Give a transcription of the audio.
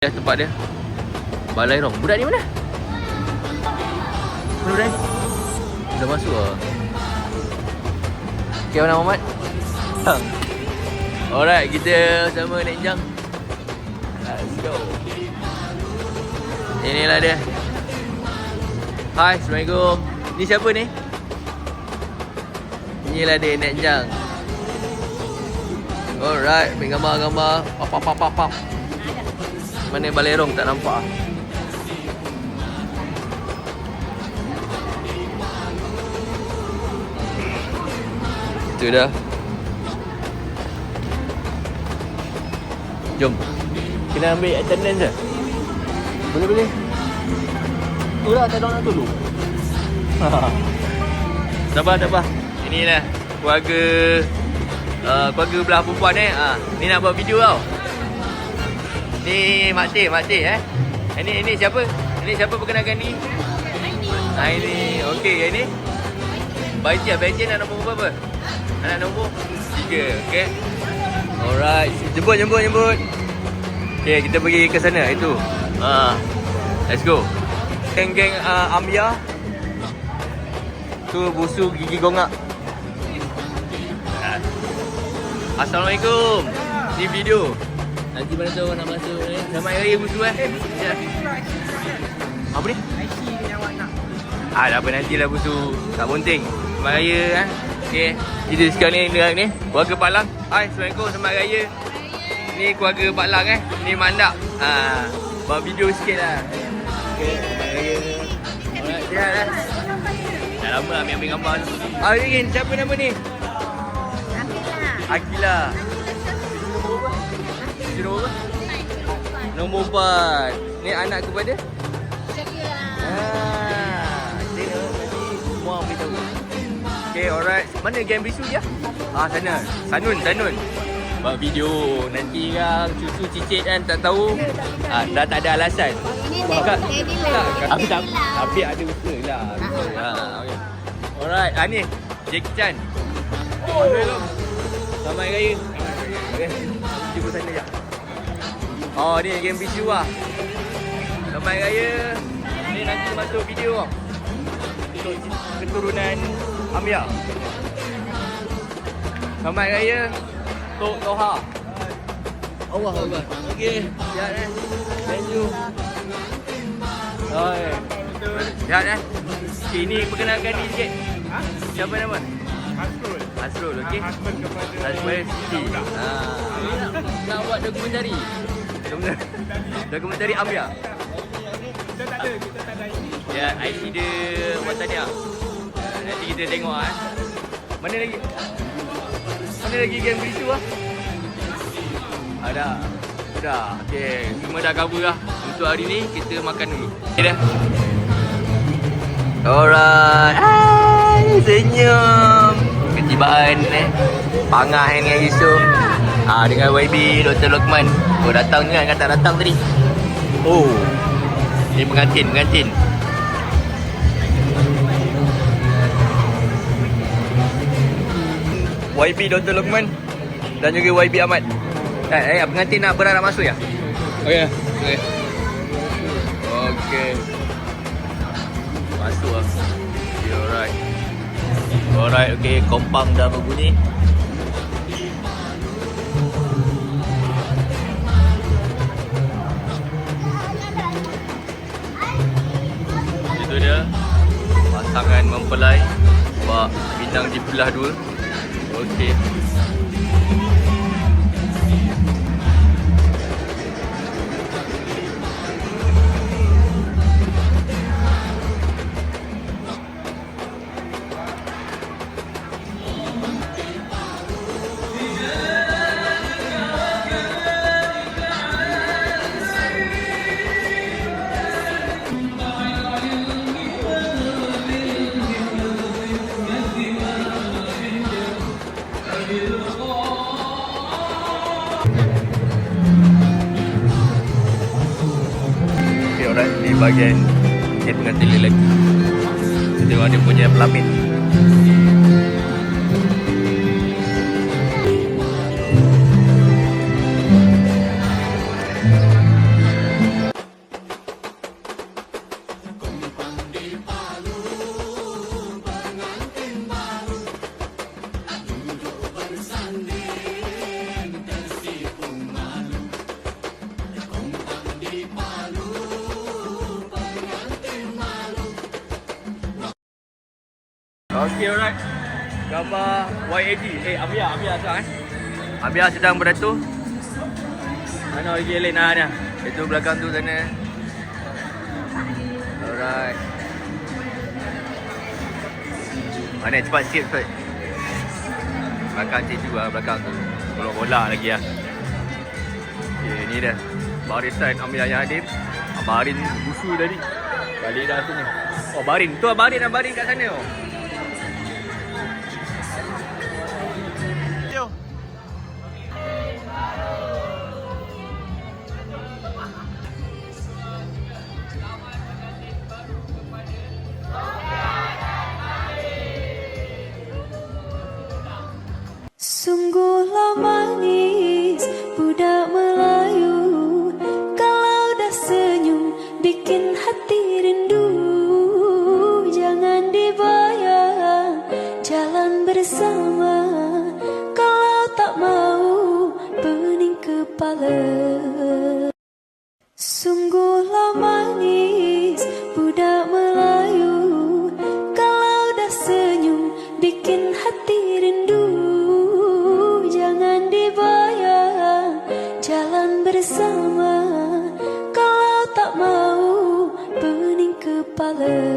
Tempat dia Balai Rong. Budak ni mana? Mana budak ni? Dah masuk lah. Okay, mana Muhammad? Alright, kita sama naik jang. Let's go. Inilah dia. Hai, Assalamualaikum. Ni siapa ni? Inilah dia naik jang. Alright, ambil gambar-gambar. Pap. Mana Balai Rong tak nampak. Itu dah. Jom. Kena ambil attendance dah. Boleh. Udah tak ada orang nak tolong. Sabar. Inilah keluarga belah perempuan ni nak buat video tau. Ni Mak Cik Ini siapa? Ini siapa perkenalkan ni? Ini okey, ini Baicin nak nombor berapa? Anak nombor 3, okey. Alright, jemput. Okey, kita pergi ke sana itu. Let's go. Geng Amya. Tu busu gigi gongak. Assalamualaikum. Ni video. Nanti mana tahu nak masuk ni. Selamat Hari Raya busu ya. Apa ni? IC yang awak nak. Tak apa, nantilah busu. Tak penting. Selamat Raya Okey. Kita sekarang ni keluarga Pak Lang. Hai, Assalamualaikum, selamat Raya. Ni keluarga Pak Lang Ni Mandak. Buat video sikit lah. Okey, selamat Raya. Alright, sihat lah. Dah lama ambil gambar tu. Rin, siapa nama ni? Akila. Nombor 4. Ni anak kepada? Tengok nanti semua beritahu. Okay, alright. Mana game bisu dia? Sana. Sanun. Buat video. Nanti kan cucu cicit kan tak tahu. Dah tak ada alasan. Tapi ada usaha lah. Okay. Alright. Ni Jackie Chan. Selamat Hari Raya. Okay. Jumpa sana je. Ni game bisu lah. Selamat Hari Raya. Ni nanti masuk video lah. Untuk keturunan Amya. Selamat Hari Raya Tok Toha. Allah Allah. Okey, sihat Thank you. Sihat Ini perkenalkan diri sikit. Siapa nama? Hasrul, okey. Hasrul Siti. Nak buat dokumentari. Dokumentari Amya. Kita tak ada IC. Ya, IC dia buatan dia. Nanti kita tengok Mana lagi game bisu Ada. Sudah. Okey, semua dah cover lah. Untuk hari ni kita makan dulu. Okey dah. Alright. Senyum. Ketibaan Pangah dengan Yusof. Dengan YB Dr. Lokman. Datang ni kan, kata datang tadi. Ni pengantin. YB Dr. Lokman dan juga YB Ahmad. Pengantin nak berharap masuk ya? Okey. Masuk lah. Okay, alright, okey. Kompang dah berbunyi. Itu dia pasangan mempelai. Sebab bintang dibelah dua. Okey. Di bahagian pengantin lelaki. Kita tengok dia punya pelamin. Okay, alright. Gambar YAG. Amir sekarang Amir sedang beratur. Mana lagi Elena ni? Itu belakang tu sana. Alright. Mana cepat sikit cepat. Belakang Cik juga belakang tu. Golak-golak lagi lah. Okay, ni dah barisan Amir yang hadir. Barin busu tadi. Balik dah sini. Oh, Barin. Tu Barin kat sana. Oh. Sungguhlah manis budak Melayu, kalau dah senyum bikin hati rindu. Jangan dibayang jalan bersama, kalau tak mau pening kepala. Sungguhlah manis budak Melayu, kalau dah senyum bikin hati rindu. Jangan dibayang jalan bersama, kalau tak mau pening kepala.